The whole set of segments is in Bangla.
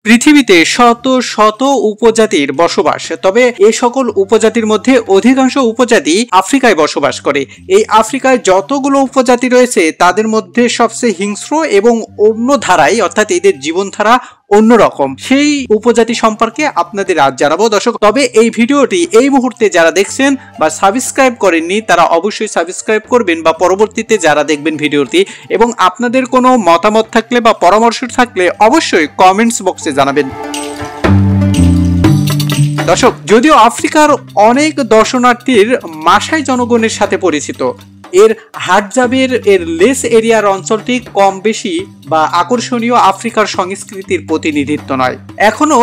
পৃথিবীতে শত শত উপজাতির বসবাস, তবে এ সকল উপজাতির মধ্যে অধিকাংশ উপজাতি আফ্রিকায় বসবাস করে। এই আফ্রিকায় যতগুলো উপজাতি রয়েছে তাদের মধ্যে সবচেয়ে হিংস্র এবং অন্য ধারায়, অর্থাৎ এদের জীবনধারা অন্যরকম, সেই উপজাতি সম্পর্কে আপনাদের আজ জানাবো দর্শক। তবে এই ভিডিওটি এই মুহূর্তে যারা দেখছেন বা সাবস্ক্রাইব করেননি তারা অবশ্যই সাবস্ক্রাইব করবেন, বা পরবর্তীতে যারা দেখবেন ভিডিওটি, এবং আপনাদের কোনো মতামত থাকলে বা পরামর্শ থাকলে অবশ্যই কমেন্টস বক্সে জানাবেন। দর্শক, যদিও আফ্রিকার অনেক দর্শনার্থীর মাসাই জনগণের সাথে পরিচিত, এর হাডজাবের লেস এরিয়ার অঞ্চলটি কম বেশি বা আকর্ষণীয় আফ্রিকার সংস্কৃতির প্রতিনিধিত্ব নয়। এখনো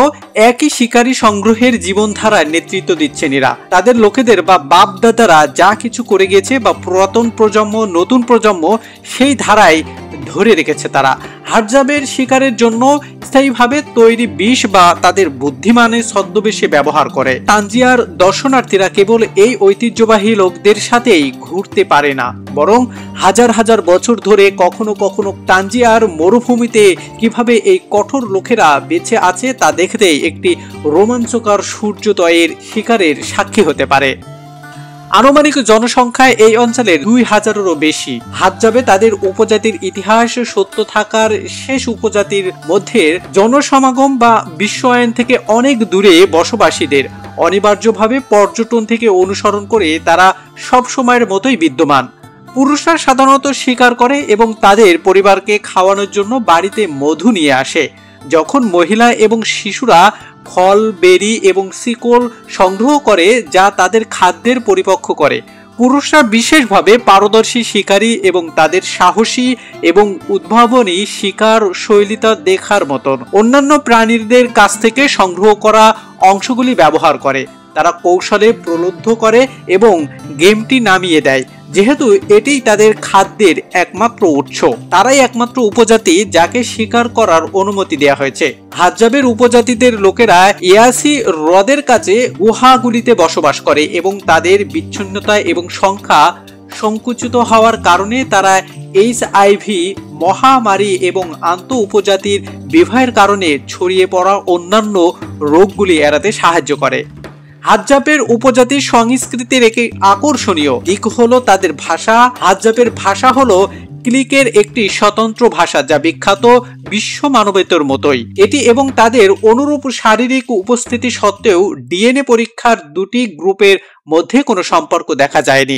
একই শিকারী সংগ্রহের জীবনধারায় নেতৃত্ব দিচ্ছেন এরা। তাদের লোকেদের বা বাপ দাদারা যা কিছু করে গেছে বা পুরাতন প্রজন্ম নতুন প্রজন্ম সেই ধারায় ধরে রেখেছে তারা। হাডজাবের শিকারের জন্য স্থায়ীভাবে তৈরি বিষ বা তাদের বুদ্ধিমানের ছদ্মবেশে ব্যবহার করে। তানজিয়ার দর্শনার্থীরা কেবল এই ঐতিহ্যবাহী লোকদের সাথেই ঘুরতে পারে না, বরং হাজার হাজার বছর ধরে কখনো কখনো তানজিয়ার মরুভূমিতে কিভাবে এই কঠোর লোকেরা বেঁচে আছে তা দেখতে একটি রোমাঞ্চকর সূর্যোদয়ের শিকারের সাক্ষী হতে পারে। আনুমানিক জনসংখ্যায় এই অঞ্চলের 2000-এরও বেশি। হাডজাবে তাদের উপজাতির ইতিহাস সত্য থাকার শেষ উপজাতির মধ্যে জনসমাগম বা বিশ্বায়ন থেকে অনেক দূরে বসবাসীদের অনিবার্যভাবে পর্যটন থেকে অনুসরণ করে তারা সব সময়ের মতোই বিদ্যমান। পুরুষরা সাধারণত শিকার করে এবং তাদের পরিবারকে খাওয়ানোর জন্য বাড়িতে মধু নিয়ে আসে, যখন মহিলা এবং শিশুরা ফল, বেরি এবং শিকল সংগ্রহ করে যা তাদের খাদ্যের পরিপক্ক করে। পুরুষরা বিশেষভাবে পারদর্শী শিকারী এবং তাদের সাহসী এবং উদ্ভাবনী শিকার শৈলীতা দেখার মতন অন্যান্য প্রাণীদের কাছ থেকে সংগ্রহ করা অংশগুলি ব্যবহার করে। তারা কৌশলে প্রলুব্ধ করে এবং গেমটি নামিয়ে দেয়, যেহেতু এটিই তাদের খাদ্যের একমাত্র উৎস। তারাই একমাত্র উপজাতি যাকে শিকার করার অনুমতি দেওয়া হয়েছে। হাডজাবের উপজাতিদের লোকেরা ইয়াসি হ্রদের কাছে গুহাগুলিতে বসবাস করে এবং তাদের বিচ্ছিন্নতা এবং সংখ্যা সংকুচিত হওয়ার কারণে তারা HIV মহামারী এবং আন্তঃ উপজাতির বিবাহের কারণে ছড়িয়ে পড়া অন্যান্য রোগগুলি এড়াতে সাহায্য করে। হাডজাবের উপজাতির সংস্কৃতির একটি আকর্ষণীয় দিক হলো তাদের ভাষা। হাডজাবের ভাষা হলো ক্লিকের একটি স্বতন্ত্র ভাষা যা বিখ্যাত বিশ্ব মানবেতর মতোই। এটি এবং তাদের অনুরূপ শারীরিক উপস্থিতি সত্ত্বেও DNA পরীক্ষার দুটি গ্রুপের মধ্যে কোনো সম্পর্ক দেখা যায়নি।